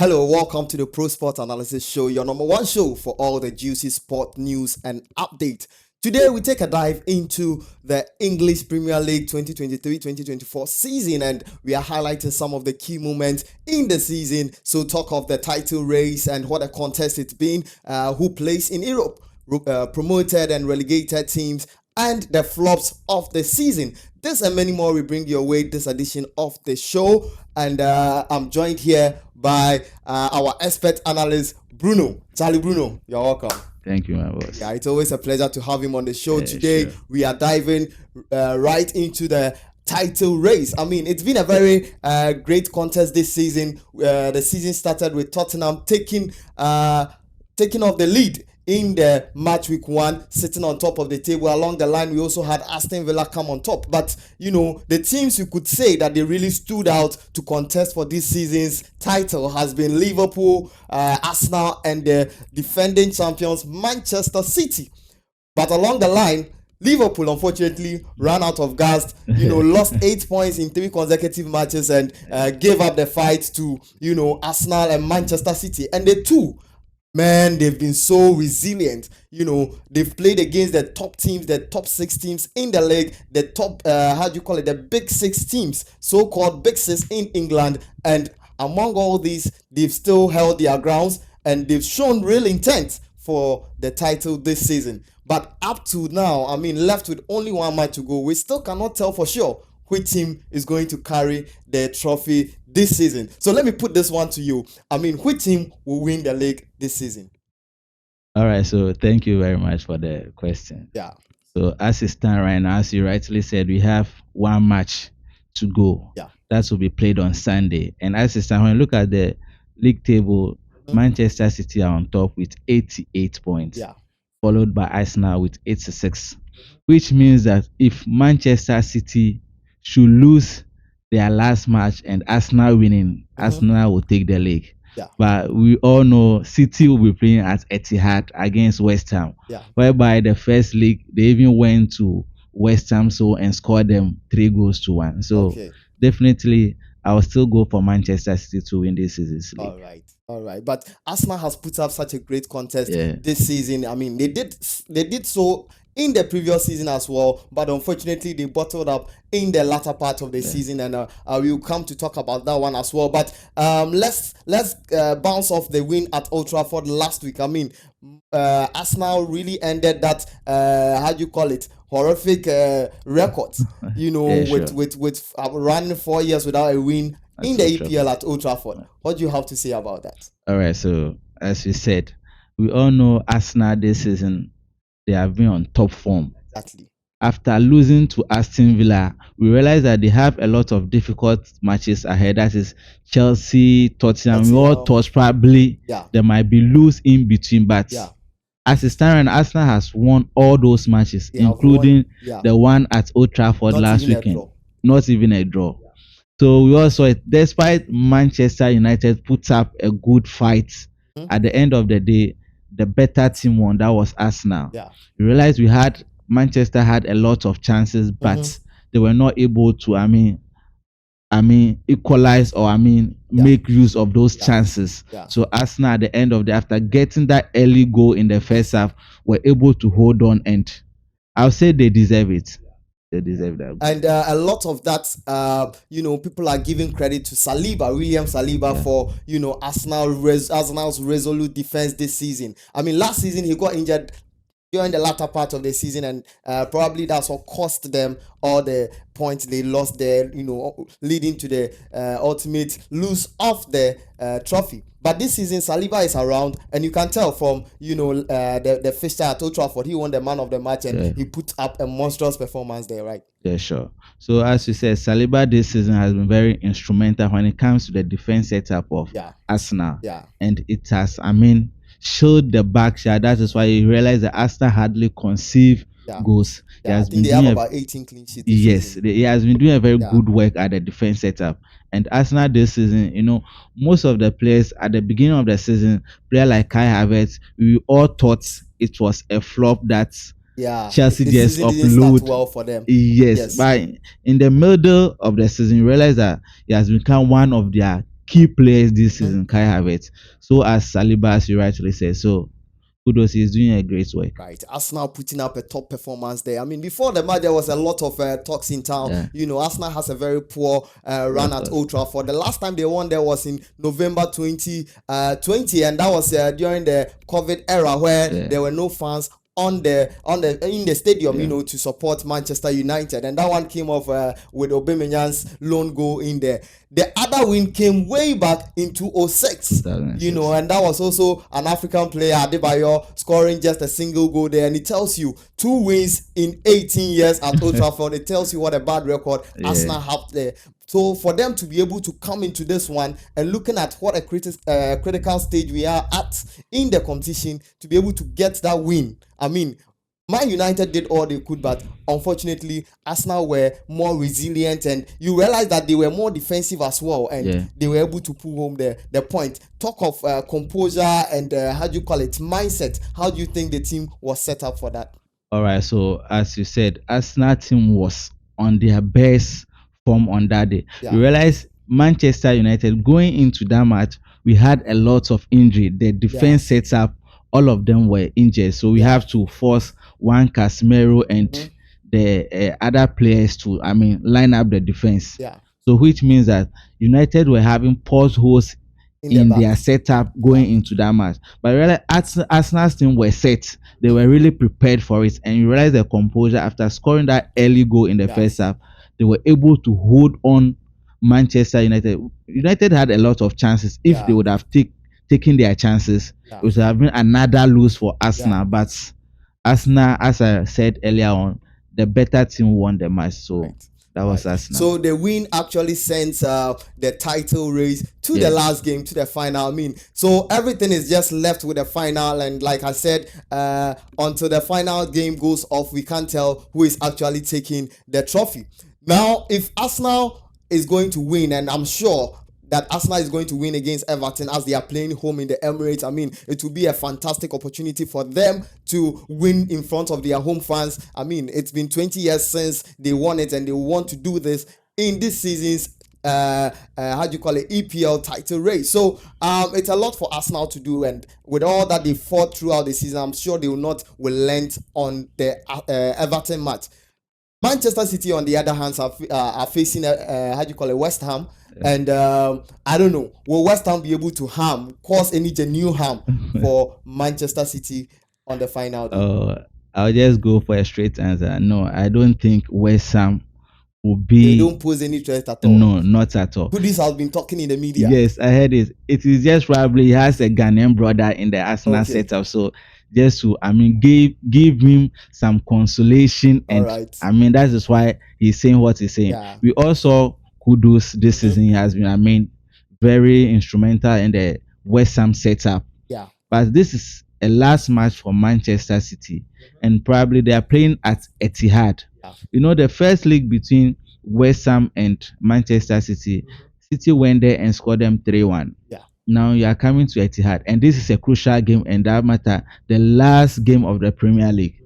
Hello, welcome to the Pro Sport Analysis Show, your number one show for all the juicy sport news and update. Today, we take a dive into the English Premier League 2023-2024 season, and we are highlighting some of the key moments in the season. So, talk of the title race and what a contest it's been, who plays in Europe, promoted and relegated teams, and the flops of the season. This and many more we bring your way this edition of the show, and I'm joined here by our expert analyst Bruno. Charlie Bruno, you're welcome. Thank you, my boss. Yeah, it's always a pleasure to have him on the show. Today, sure. We are diving right into the title race. I mean, it's been a very great contest this season. The season started with Tottenham taking off the lead in the match week 1, sitting on top of the table. Along the line, we also had Aston Villa come on top. But, the teams you could say that they really stood out to contest for this season's title has been Liverpool, Arsenal, and the defending champions Manchester City. But along the line, Liverpool unfortunately ran out of gas, lost 8 points in 3 consecutive matches and gave up the fight to, Arsenal and Manchester City. And the two, man, they've been so resilient. They've played against the top teams, the top 6 teams in the league, the top, the big 6 teams, so-called big 6 in England. And among all these, they've still held their grounds and they've shown real intent for the title this season. But up to now, left with only 1 match to go, we still cannot tell for sure which team is going to carry the trophy this season. So let me put this one to you. Which team will win the league this season? All right, so thank you very much for the question. Yeah. So as it stands right now, as you rightly said, we have 1 match to go. Yeah. That will be played on Sunday. And as it stands, when you look at the league table, Manchester City are on top with 88 points. Yeah. Followed by Arsenal with 86. Which means that if Manchester City should lose their last match and Arsenal winning, Arsenal will take the league. Yeah. But we all know City will be playing at Etihad against West Ham. Yeah. Whereby the first league, they even went to West Ham and scored them 3-1. So definitely, I will still go for Manchester City to win this season's league. All right. But Arsenal has put up such a great contest this season. They did so in the previous season as well, but unfortunately they bottled up in the latter part of the season, and we'll come to talk about that one as well. But let's bounce off the win at Old Trafford last week. Arsenal really ended that horrific record, with running 4 years without a win in the EPL at Old Trafford. What do you have to say about that? All right, so as you said, we all know Arsenal this season, they have been on top form. Exactly. After losing to Aston Villa, we realize that they have a lot of difficult matches ahead. That is Chelsea, Tottenham. We all thought probably there might be lose in between, but as it stands, Arsenal has won all those matches, including the one at Old Trafford last weekend. Not even a draw. So we also, despite Manchester United put up a good fight, at the end of the day, the better team won. That was Arsenal. Yeah. We realized Manchester had a lot of chances, but they were not able to, equalize or make use of those chances. Yeah. So Arsenal at the end of after getting that early goal in the first half, were able to hold on, and I'll say they deserve it. They deserve that. And a lot of that, people are giving credit to William Saliba for, Arsenal's resolute defense this season. Last season he got injured during the latter part of the season, and probably that's what cost them all the points they lost there, leading to the ultimate lose of the trophy. But this season, Saliba is around, and you can tell from, the fixture at Old Trafford, he won the man of the match, and he put up a monstrous performance there, right? Yeah, sure. So as you said, Saliba this season has been very instrumental when it comes to the defense setup of Arsenal. Yeah. And it has, showed the back shot. That is why you realize that Arsenal hardly conceive goals. Yeah, they have about 18 clean sheets. Yes, he has been doing a very good work at the defense setup. And Arsenal this season, most of the players at the beginning of the season, player like Kai Havertz, we all thought it was a flop that Chelsea just upload. Well for them. Yes, but in the middle of the season, you realize that he has become one of their key players this season, Kai Havertz. So as Saliba, as you rightly said, so kudos, he's doing a great work. Right, Arsenal putting up a top performance there. I mean, before the match, there was a lot of talks in town. Yeah. You know, Arsenal has a very poor run at Old Trafford. The last time they won there was in November 2020, and that was during the COVID era where there were no fans in the stadium, you know, to support Manchester United, and that one came off with Aubameyang's lone goal in there. The other win came way back in 2006, you know, and that was also an African player, Adebayo, scoring just a single goal there, and it tells you 2 wins in 18 years at Old Trafford. It tells you what a bad record Arsenal have there. So for them to be able to come into this one and looking at what a critical stage we are at in the competition, to be able to get that win, I mean, Man United did all they could, but unfortunately, Arsenal were more resilient, and you realize that they were more defensive as well, and they were able to pull home the point. Talk of composure and how do you call it, mindset. How do you think the team was set up for that? All right, so as you said, Arsenal team was on their best form on that day. You realize Manchester United going into that match, we had a lot of injury. The defense sets up, all of them were injured, so we have to force one Casemiro and the other players to, I mean, line up the defense. So which means that United were having pause holes in their setup going into that match. But really, Arsenal's team were set. They were really prepared for it, and you realize the composure after scoring that early goal in the first half. They were able to hold on Manchester United. United had a lot of chances. If they would have taken their chances, it would have been another lose for Arsenal. But Arsenal, as I said earlier on, the better team won the match. So that was Arsenal. So the win actually sends the title race to the last game, to the final. I mean, so everything is just left with the final, and like I said, until the final game goes off, we can't tell who is actually taking the trophy. Now, if Arsenal is going to win, and I'm sure that Arsenal is going to win against Everton as they are playing home in the Emirates, I mean, it will be a fantastic opportunity for them to win in front of their home fans. I mean, it's been 20 years since they won it, and they want to do this in this season's how do you call it, EPL title race. So it's a lot for Arsenal to do, and with all that they fought throughout the season, I'm sure they will not relent on the Everton match. Manchester City, on the other hand, are facing how do you call it, West Ham. And I don't know, will West Ham be able to cause any genuine harm for Manchester City on the final day? I'll just go for a straight answer. No, I don't think West Ham will be. They don't pose any threat at all. No, not at all. This has been talking in the media. Yes, I heard it. It is just probably he has a Ghanaian brother in the Arsenal setup, so just to, I mean, give him some consolation, and I mean that is why he's saying what he's saying. We also Kudus this season. He has been, I mean, very instrumental in the West Ham setup. But this is a last match for Manchester City, and probably they are playing at Etihad. You know, the first leg between West Ham and Manchester City, City went there and scored them 3-1. Now you are coming to Etihad, and this is a crucial game, and that matter, the last game of the Premier League.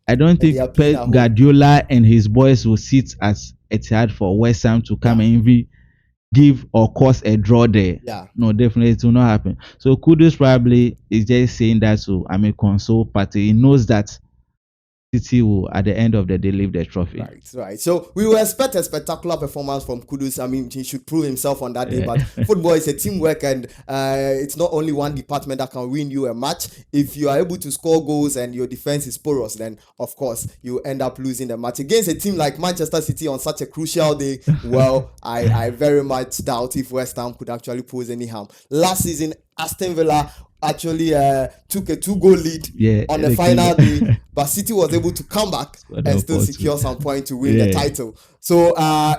I don't think Pep Guardiola and his boys will sit at Etihad for West Ham to come and even give or cause a draw there. No, definitely it will not happen. So Kudus probably is just saying that to, I mean, console party. He knows that City will, at the end of the day, leave the trophy. Right. So we will expect a spectacular performance from Kudus. I mean, he should prove himself on that day. But football is a teamwork, and it's not only one department that can win you a match. If you are able to score goals and your defense is porous, then of course you end up losing the match against a team like Manchester City on such a crucial day. Well, I very much doubt if West Ham could actually pose any harm. Last season, Aston Villa actually took a 2-goal lead on the final day, but City was able to come back and still secure some points to win the title. So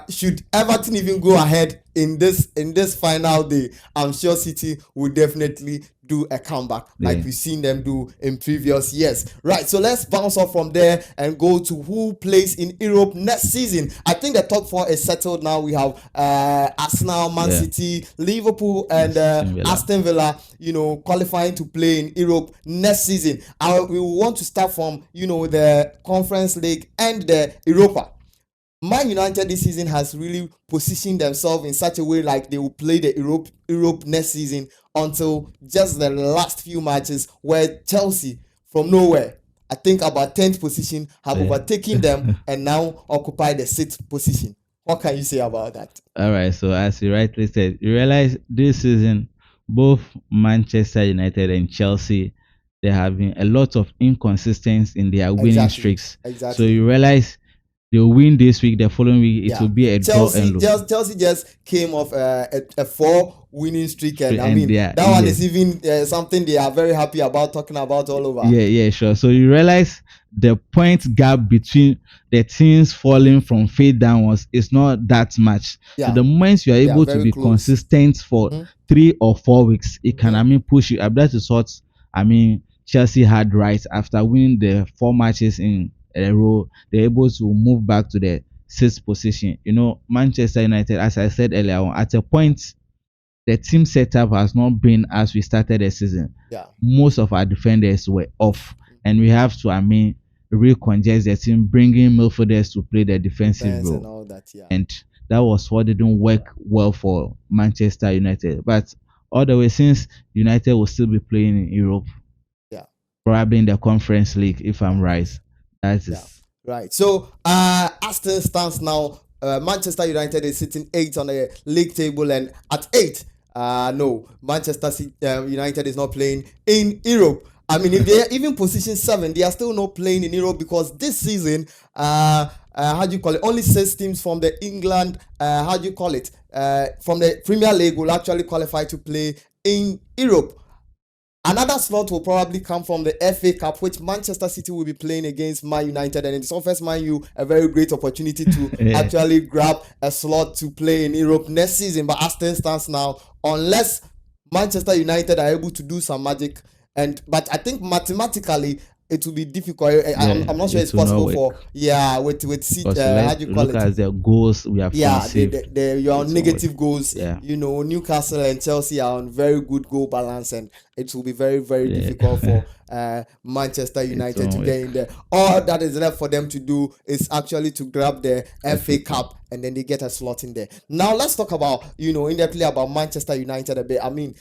should Everton even go ahead in this final day, I'm sure City will definitely do a comeback like we've seen them do in previous years. Right, so let's bounce off from there and go to who plays in Europe next season. I think the top 4 is settled now. We have Arsenal, Man City, Liverpool, and Aston Villa, you know, qualifying to play in Europe next season. We want to start from, you know, the Conference League and the Europa. Man United this season has really positioned themselves in such a way like they will play the Europe next season until just the last few matches where Chelsea from nowhere, I think about 10th position, have Yeah. overtaken them and now occupy the 6th position. What can you say about that? All right. So as you rightly said, you realize this season both Manchester United and Chelsea there have been a lot of inconsistency in their winning Exactly. streaks. So Exactly. you realize they'll win this week, the following week it Yeah. will be a draw and lose. Chelsea just came off a four winning streak, and I And mean they are, that one is yes. even something they are very happy about talking about all over. Yeah, sure. So you realize the point gap between the teams falling from fade downwards is not that much. So Yeah, the moment you are they are able to very be close. consistent for Mhm. 3 or 4 weeks, it can, Mhm. I mean, push you up. That is what, I mean, Chelsea had right after winning the 4 matches in a row. They're able to move back to the sixth position. You know, Manchester United, as I said earlier on, at a point the team setup has not been as we started the season. Yeah. Most of our defenders were off, and we have to, I mean, recongest the team, bringing midfielders to play the defensive Defense and role, all that. Yeah. and that was what didn't work well for Manchester United. But all the way, since United will still be playing in Europe, Yeah. probably in the Conference League, if I'm Yeah. right, that Yeah. is. Right. So, as things stands now, Manchester United is sitting eighth on the league table, and at eight, no, United is not playing in Europe. I mean, if they are even position seven, they are still not playing in Europe because this season, how do you call it? Only 6 teams from the England, how do you call it? From the Premier League will actually qualify to play in Europe. Another slot will probably come from the FA Cup, which Manchester City will be playing against Man United, and it offers Man U a very great opportunity to Yeah. actually grab a slot to play in Europe next season. But as things stands now, unless Manchester United are able to do some magic, but I think mathematically it will be difficult. Yeah, I'm not sure it's it will not possible work. for with Because how do you call look it? at the goals we have Yeah, conceived. your It won't work. negative goals. Yeah. You know, Newcastle and Chelsea are on very good goal balance, and it will be very, very Yeah. difficult for Manchester It United to won't get work. in there. All that is left for them to do is actually to grab the FA FA Cup. Cup, and then they get a slot in there. Now let's talk about in depthly about Manchester United a bit. I mean,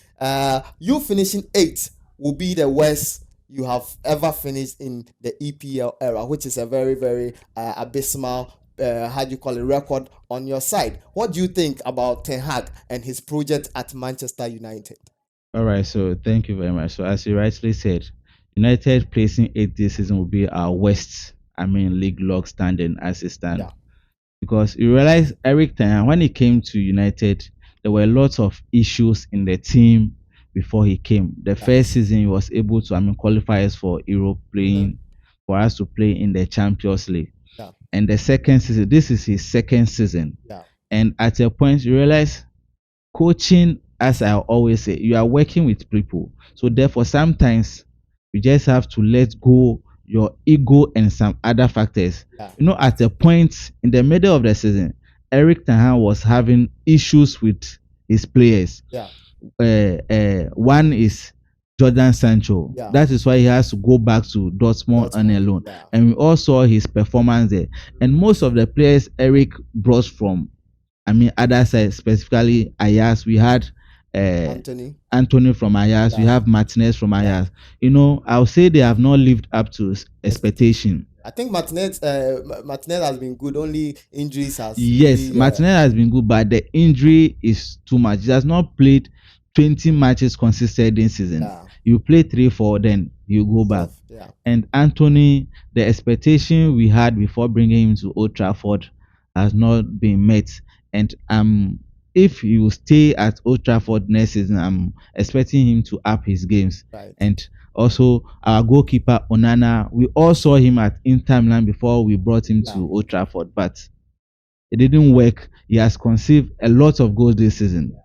you finishing eighth will be the worst you have ever finished in the EPL era, which is a very, very abysmal, how do you call it, record on your side. What do you think about Ten Hag and his project at Manchester United? All right. So thank you very much. So as you rightly said, United placing eighth this season will be our worst, I mean, league log standing as it Yeah, stands. Because you realize Eric Ten Hag, when he came to United, there were lots of issues in the team before he came. The yeah, first season he was able to, I mean, qualify us for Europe, mhm, playing for us to play in the Champions League. yeah, And the second season, this is his second season. yeah, And at a point you realize coaching, as I always say, you are working with people. So therefore, sometimes you just have to let go your ego and some other factors. yeah, You know, at a point in the middle of the season, Eric Ten Hag was having issues with his players. yeah, One is Jordan Sancho. yeah. That is why he has to go back to Dortmund on a Dortmund, loan. yeah, And we all saw his performance there. And most of the players Eric brought from, I mean, other sides, specifically Ajax. We had uh, Anthony, Anthony from Ajax. We yeah, have Martinez from yeah. Ajax. You know, I'll say they have not lived up to expectation. I think Martinez has been good. Only injuries has Yes, really. Martinez has been good, but the injury is too much. He has not played 20 matches consistent this season. Yeah, You play 3, 4, then you go back. stuff. Yeah, And Anthony, the expectation we had before bringing him to Old Trafford has not been met. And if you stay at Old Trafford next season, I'm expecting him to up his games. right. And also our goalkeeper Onana, we all saw him at Inter Milan before we brought him Yeah, to Old Trafford, but it didn't work. He has conceived a lot of goals this season.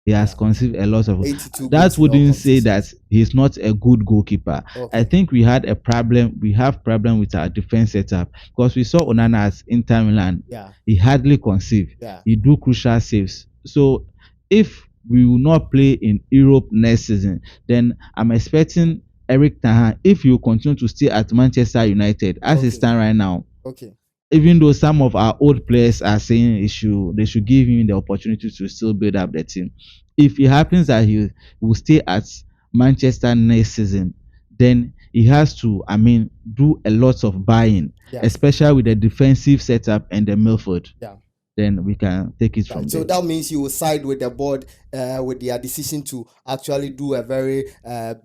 He has yeah. conceived a lot of. 82 That goals in all wouldn't say that competitions. he's not a good goalkeeper. I Okay. think we had a problem. We have problem with our defense setup because we saw Onana as Inter Milan. Yeah, He hardly conceive. yeah. He do crucial saves. So if we will not play in Europe next season, then I'm expecting Eric Ten Hag, if you continue to stay at Manchester United as it Okay. stand right now, Okay. even though some of our old players are saying they should give him the opportunity to still build up the team. If it happens that he will stay at Manchester next season, then he has to, I mean, do a lot of buying, Yes. especially with the defensive setup and the midfield. Yeah. Then we can take it from Right. So there. that means you will side with the board with their decision to actually do a very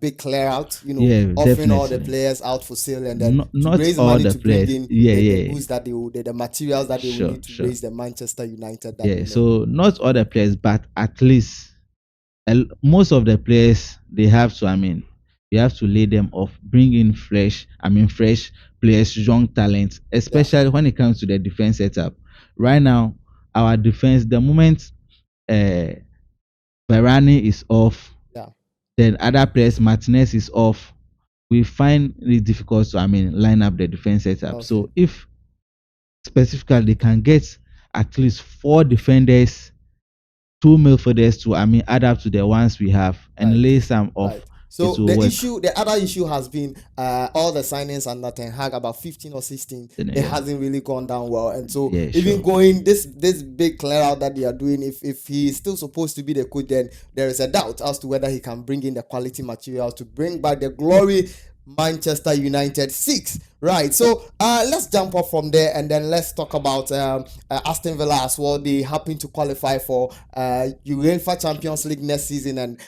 big clear out, Yeah, offering all the definitely. players out for sale and then to Not raise all money the to bring players. in Yeah, the yeah, goods that they will, the materials that they will sure, need to sure. raise the Manchester United that Yeah, we know. so not all the players, but at least most of the players they have to. I mean, you have to lay them off, bring in fresh players, young talents, Yeah. especially when it comes to the defense setup. Right now, our defense, the moment uh Varane is off, Yeah. then other players, Martinez is off, we find it difficult to, I mean, line up the defense setup. Okay. So if specifically they can get at least four defenders, two midfielders to, I mean, add up to the ones we have and Right. lay some Right. off, it So will work. the other issue has been all the signings under Ten Hag, about 15 or 16. Then, It yeah, hasn't really gone down well, and so yeah, even sure. going this big clear out that they are doing, if he is still supposed to be the coach, then there is a doubt as to whether he can bring in the quality materials to bring back the glory Manchester United 6. Right, so let's jump off from there and then let's talk about Aston Villa as well. They happen to qualify for UEFA Champions League next season, and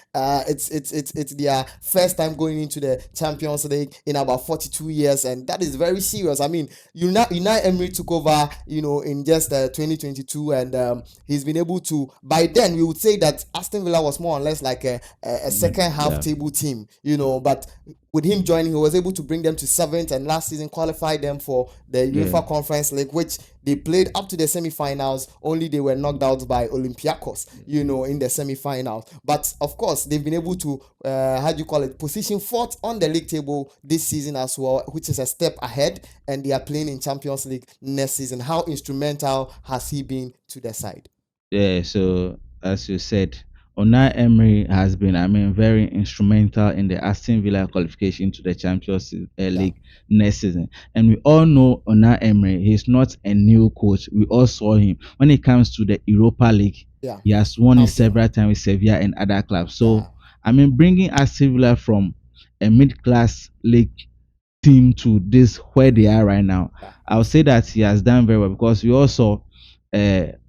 it's their first time going into the Champions League in about 42 years, and that is very serious. I mean, Unai Emery took over, in just 2022, and he's been able to. By then, we would say that Aston Villa was more or less like a second half Yeah, table team, but with him joining, he was able to bring them to seventh, and last season qualified them for the yeah, UEFA Conference League, which they played up to the semi-finals. Only they were knocked out by Olympiacos, in the semi-finals. But of course, they've been able to, how do you call it, position fourth on the league table this season as well, which is a step ahead. And they are playing in Champions League next season. How instrumental has he been to their side? yeah. So as you said, Unai Emery has been, I mean, very instrumental in the Aston Villa qualification to the Champions Yeah, League next season. And we all know Unai Emery, he's not a new coach. We all saw him when it comes to the Europa League. yeah, He has won it champion. several times with Sevilla and other clubs. Yeah, So, I mean, bringing Aston Villa from a mid-class league team to this where they are right now, yeah, I'll say that he has done very well because we also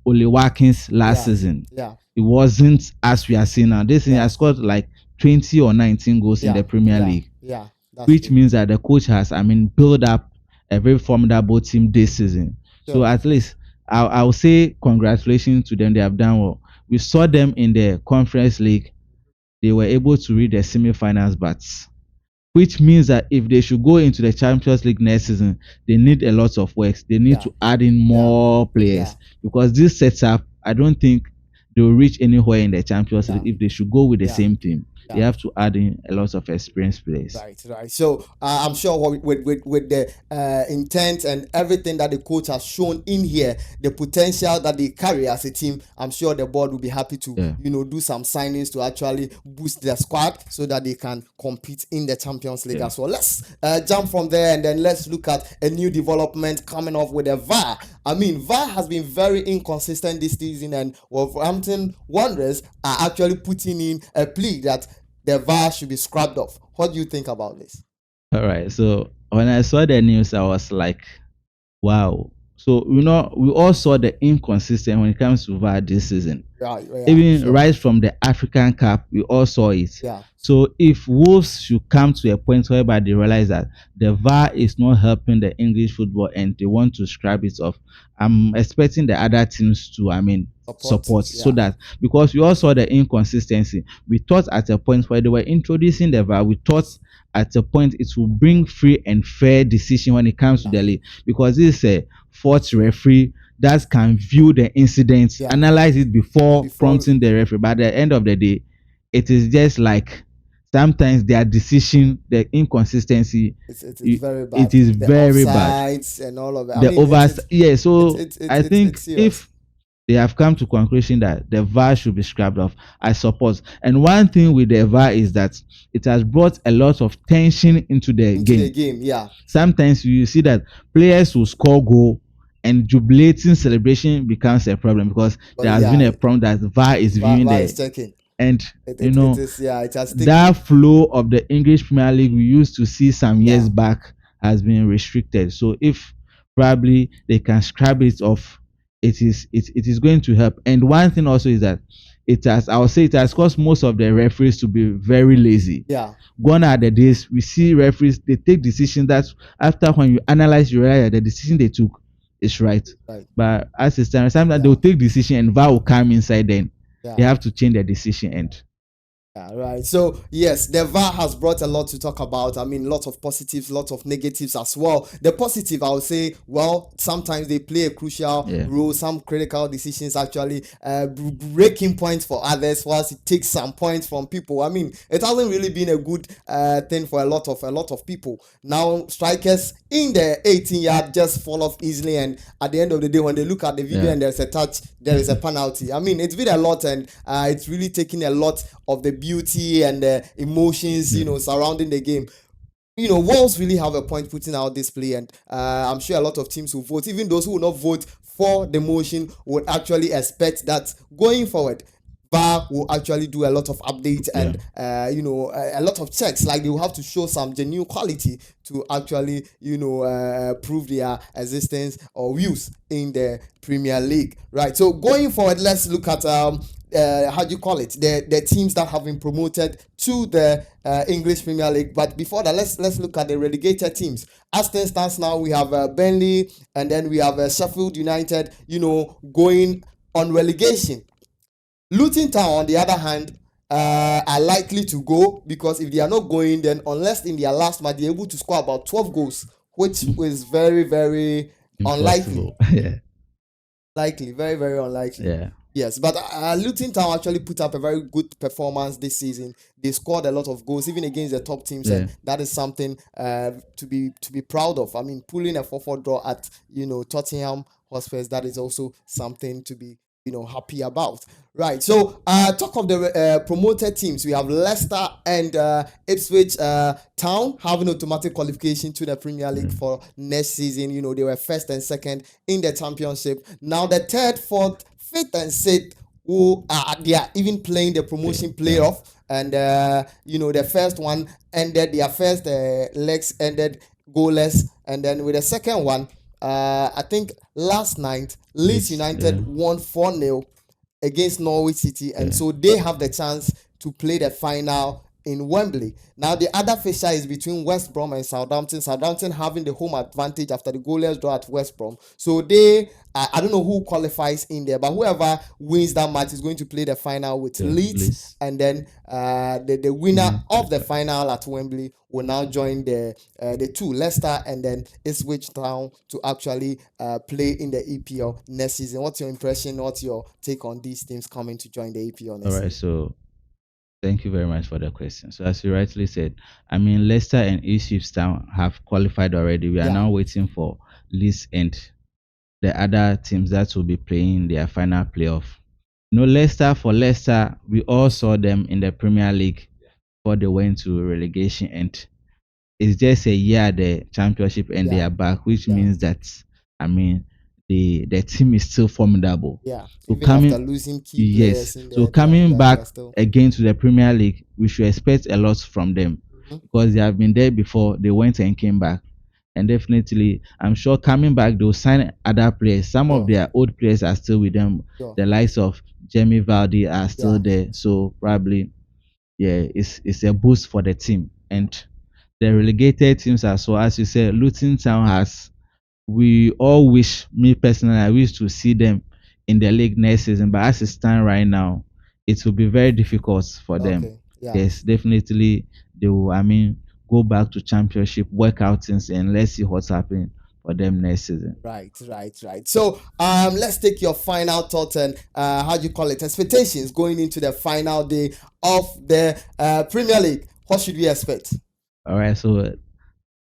Oli Watkins last yeah, season. yeah, It wasn't as we are seeing now. This season he yeah, has scored like 20 or 19 goals in yeah, the Premier yeah, League, yeah. That's which true. means that the coach has, I mean, built up a very formidable team this season. So Sure. at least I'll say congratulations to them. They have done well. We saw them in the Conference League. They were able to reach the semi-finals, but which means that if they should go into the Champions League next season, they need a lot of work. They need Yeah, to add in yeah, more yeah, players because this setup, I don't think they will reach anywhere in the Champions yeah, League if they should go with the yeah, same team. They yeah. have to add in a lot of experienced players. Right, right. So I'm sure with the intent and everything that the coach has shown in here, the potential that they carry as a team, I'm sure the board will be happy to Yeah. do some signings to actually boost their squad so that they can compete in the Champions League Yeah. as well. Let's jump from there and then let's look at a new development coming off with the VAR. I mean, VAR has been very inconsistent this season, and Wolverhampton Wanderers are actually putting in a plea that the VAR should be scrubbed off. What do you think about this? All right. So when I saw the news, I was like, wow. So we all saw the inconsistent when it comes to VAR this season. Yeah, yeah, Even sure. right from the African Cup, we all saw it. Yeah. So if Wolves should come to a point whereby they realize that the VAR is not helping the English football and they want to scrap it off, I'm expecting the other teams to, I mean, support so yeah. that because we all saw the inconsistency. We thought at a point where they were introducing the VAR, we thought at a point it will bring free and fair decision when it comes to the league because this is a fourth referee that can view the incidents, Yeah. analyze it before prompting the referee. But at the end of the day, it is just like sometimes their decision, the inconsistency, it's very bad. it is The very bad. offsides and all of it. The overs, yeah. So I it's think serious. if they have come to conclusion that the VAR should be scrapped off, I support. And one thing with the VAR is that it has brought a lot of tension into the game. Yeah. Sometimes you see that players will score goal and jubilating celebration becomes a problem because But there has been yeah, a problem that VAR is viewing VAR the is checking. and It is, yeah, it has that taken. flow of the English Premier League we used to see some Yeah, years back has been restricted. So if probably they can scrap it off, it is going to help. And one thing also is that it has, I would say, it has caused most of the referees to be very lazy. yeah, Gone are the days we see referees, they take decisions that after when you analyze, you realize that the decision they took is right. right, But as it stands, sometimes yeah, they'll take decision and VAR will come inside, then they yeah. have to change the decision. And Yeah, right. So yes, the VAR has brought a lot to talk about. I mean, lots of positives, lots of negatives as well. The positive, I would say, well, sometimes they play a crucial yeah, role. Some critical decisions actually breaking points for others, whilst it takes some points from people. I mean, it hasn't really been a good thing for a lot of people. Now, strikers in the 18-yard just fall off easily, and at the end of the day, when they look at the video yeah, and there's a touch, there is a penalty. I mean, it's been a lot, and it's really taking a lot of the beauty and the emotions, yeah, surrounding the game. Wolves really have a point putting out this play, and I'm sure a lot of teams will vote. Even those who will not vote for the motion would actually expect that going forward, VAR will actually do a lot of updates yeah. and a lot of checks. Like they will have to show some genuine quality to actually prove their existence or use in the Premier League. Right. So going forward, let's look at how do you call it, the teams that have been promoted to the English Premier League. But before that, let's look at the relegated teams. As things stands now, we have Burnley, and then we have Sheffield United, going on relegation. Luton Town, on the other hand, are likely to go, because if they are not going, then unless in their last match they're able to score about 12 goals, which is very, very unlikely. Impossible. Yeah, Likely, very, very unlikely. yeah, Yes, but Luton Town actually put up a very good performance this season. They scored a lot of goals, even against the top teams, yeah. and that is something to be proud of. I mean, pulling a 4-4 draw at Tottenham Hotspur, that is also something to be happy about. Right. So talk of the promoted teams. We have Leicester and Ipswich Town having automatic qualification to the Premier League Mm. for next season. They were first and second in the championship. Now the third, fourth, fifth, and sixth, who they are even playing the promotion Yeah, playoff. And the first one ended, their first legs ended goalless, and then with the second one, I think last night Leeds Leeds. Yeah, United won 4-0 against Norwich City, and yeah, so they have the chance to play the final in Wembley. Now the other fixture is between West Brom and Southampton. Southampton having the home advantage after the goalless draw at West Brom. So they, I don't know who qualifies in there, but whoever wins that match is going to play the final with yeah. Leeds, Leeds. and then the winner of the Qualified. final at Wembley will now join the two, Leicester and then Ipswich Town, to actually play in the EPL next season. What's your impression? What's your take on these teams coming to join the EPL All next right. season? So thank you very much for the question. So as you rightly said, I mean Leicester and Ipswich Town have qualified already. We are Yeah, now waiting for Leeds and the other teams that will be playing their final playoff. Leicester, for Leicester, we all saw them in the Premier League before they went to relegation, and it's just a year the championship and they yeah, are back, which yeah, means that I mean the team is still formidable. yeah. So Even after coming losing key yes, players in so there, coming they back are still. again to the Premier League, we should expect a lot from them Mhm. because they have been there before. They went and came back, and definitely, I'm sure coming back they'll sign other players. Some of Sure, their old players are still with them. sure. The likes of Jamie Vardy are still Yeah, there, so probably yeah, it's a boost for the team. And the relegated teams as well, as you said, Luton Town has. We all wish, me personally, I wish to see them in the league next season. But as it stands right now, it will be very difficult for them. okay, yeah. Yes, definitely they will. I mean, go back to championship, work out things, and let's see what's happening for them next season. Right, right, right. So, let's take your final thought and how do you call it, expectations going into the final day of the Premier League. What should we expect? All right, so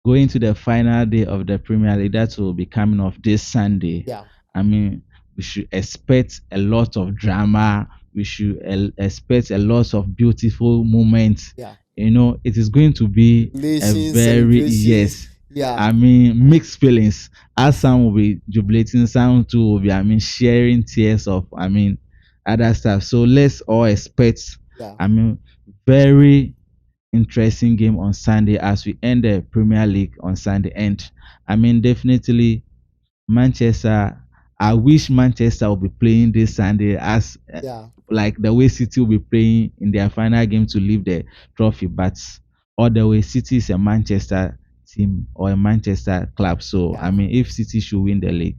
going to the final day of the Premier League that will be coming off this Sunday. Yeah, I mean, we should expect a lot of drama. We should expect a lot of beautiful moments. yeah. It is going to be a Relations, very celebrations, yes. Yeah. I mean, mixed feelings. As some will be jubilating, some too will be, I mean, sharing tears of, I mean, other stuff. So let's all expect, Yeah. I mean, very interesting game on Sunday as we end the Premier League on Sunday. And I mean, definitely Manchester. I wish Manchester will be playing this Sunday as Yeah. like the way City will be playing in their final game to lift the trophy. But all the way, City is a Manchester team or a Manchester club. So I Yeah. mean, if City should win the league,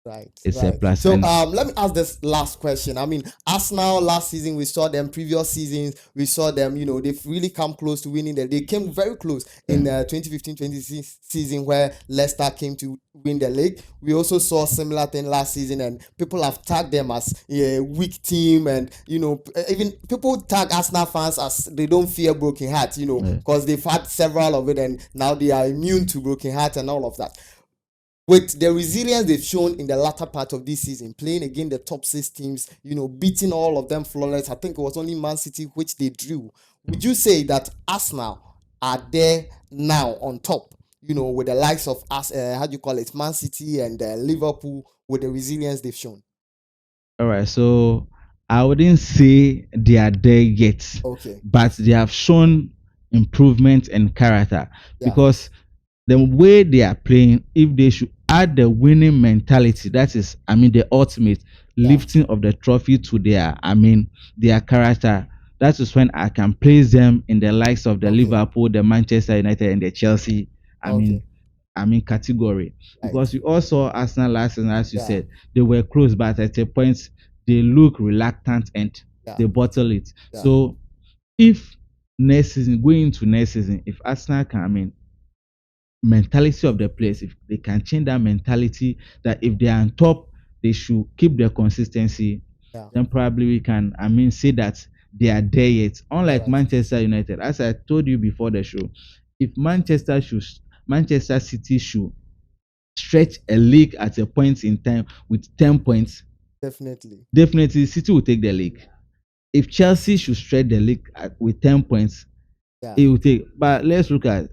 Right, it's a right. plus. So And let me ask this last question. I mean, Arsenal last season we saw them, previous seasons we saw them, they've really come close to winning they came very close yeah, in 2015-2016 season where Leicester came to win the league. We also saw similar thing last season, and people have tagged them as a weak team, and even people tag Arsenal fans as they don't fear broken hearts, yeah. because they've had several of it and now they are immune to broken hearts and all of that. With the resilience they've shown in the latter part of this season, playing against the top six teams, beating all of them flawless. I think it was only Man City which they drew. Would you say that Arsenal are there now on top? With the likes of us, how do you call it, Man City and Liverpool, with the resilience they've shown. All right, so I wouldn't say they are there yet, Okay. but they have shown improvement and character Yeah. because the way they are playing, if they should add the winning mentality, that is, I mean, the ultimate lifting of the trophy to their, I mean, their character. That is when I can place them in the likes of the Okay. Liverpool, the Manchester United, and the Chelsea. Okay. I mean, category. Right. Because we all saw Arsenal last season, as you Yeah. said, they were close, but at a point they look reluctant and Yeah. they bottle it. Yeah. So if next season, going into next season, if Arsenal can, I mean, mentality of the players, if they can change that mentality that if they are on top, they should keep their consistency, Yeah. then probably we can, I mean, say that they are there yet. Unlike Alright. Manchester United, as I told you before the show, if Manchester City should stretch a league at a point in time with 10 points, definitely City will take the league. If Chelsea should stretch the league with 10 points, Yeah. it will take. But let's look at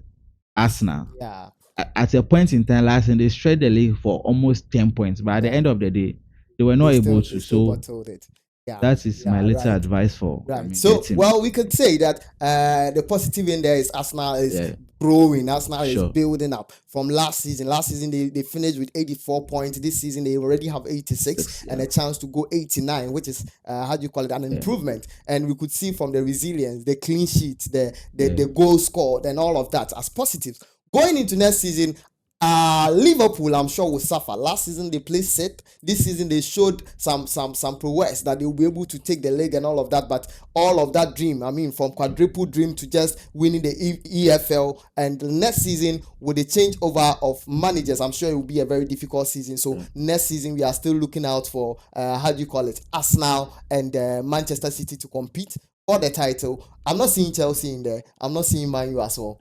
Arsenal. Yeah. At a point in time last season, they stretched the league for almost 10 points, but at the end of the day, they were not able to. So bottled it. Yeah. that is my little right. advice for I Right. mean, So, the team. well, we could say that the positive in there is Arsenal is growing. Arsenal is building up from last season. Last season, they finished with 84 points. This season, they already have 86 and a chance to go 89, which is, how do you call it, an improvement. And we could see from the resilience, the clean sheet, the goal scored, and all of that as positives. Going into next season, Liverpool, I'm sure, will suffer. Last season they played set. This season they showed some prowess that they will be able to take the league and all of that. But all of that dream, I mean, from quadruple dream to just winning the EFL, and the next season with the changeover of managers, I'm sure it will be a very difficult season. So next season we are still looking out for how do you call it, Arsenal and Manchester City to compete for the title. I'm not seeing Chelsea in there. I'm not seeing Man U as well.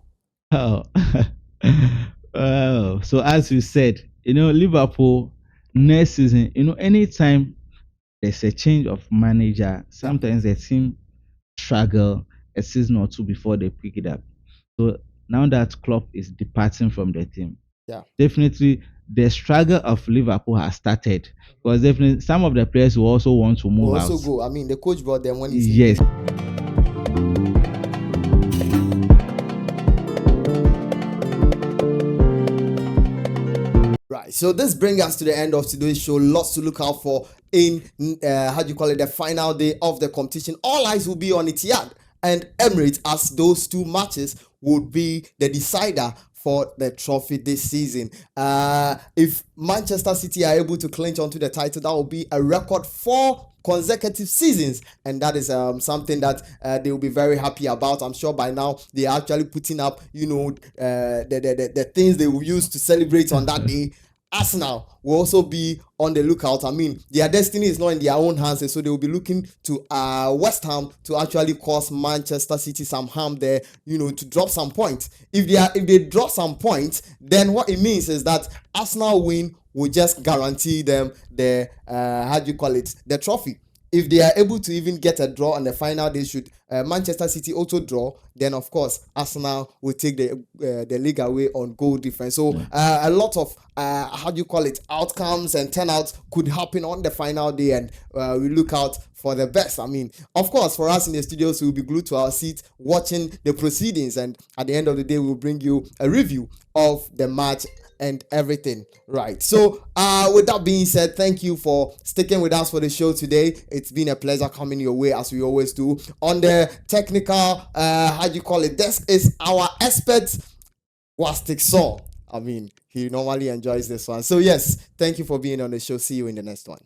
Oh. Oh, so as you said, Liverpool next season, anytime there's a change of manager, sometimes the team struggle a season or two before they pick it up. So now that Klopp is departing from the team, definitely the struggle of Liverpool has started, because definitely some of the players will also want to move out. Go. I mean, the coach brought them when he yes. Right, so this brings us to the end of today's show. Lots to look out for in how do you call it, the final day of the competition. All eyes will be on Etihad and Emirates, as those two matches would be the decider for the trophy this season. If Manchester City are able to clinch onto the title, that will be a record 4 consecutive seasons, and that is something that they will be very happy about. I'm sure by now they are actually putting up, the things they will use to celebrate on that day. Arsenal will also be on the lookout. I mean, their destiny is not in their own hands, and so they will be looking to West Ham to actually cause Manchester City some harm there, to drop some points. If they drop some points, then what it means is that Arsenal win will just guarantee them the how do you call it, the trophy. if they are able to even get a draw on the final day, should Manchester City also draw, then of course Arsenal will take the league away on goal difference. So a lot of how do you call it, outcomes and turnouts could happen on the final day, and we look out for the best. I mean, of course, for us in the studios, we'll be glued to our seats watching the proceedings, and at the end of the day, we'll bring you a review of the match and everything. Right. So with that being said, thank you for sticking with us for the show today. It's been a pleasure coming your way, as we always do. On the technical how do you call it, this is our expert Wastic Saw. I mean, he normally enjoys this one. So yes, thank you for being on the show. See you in the next one.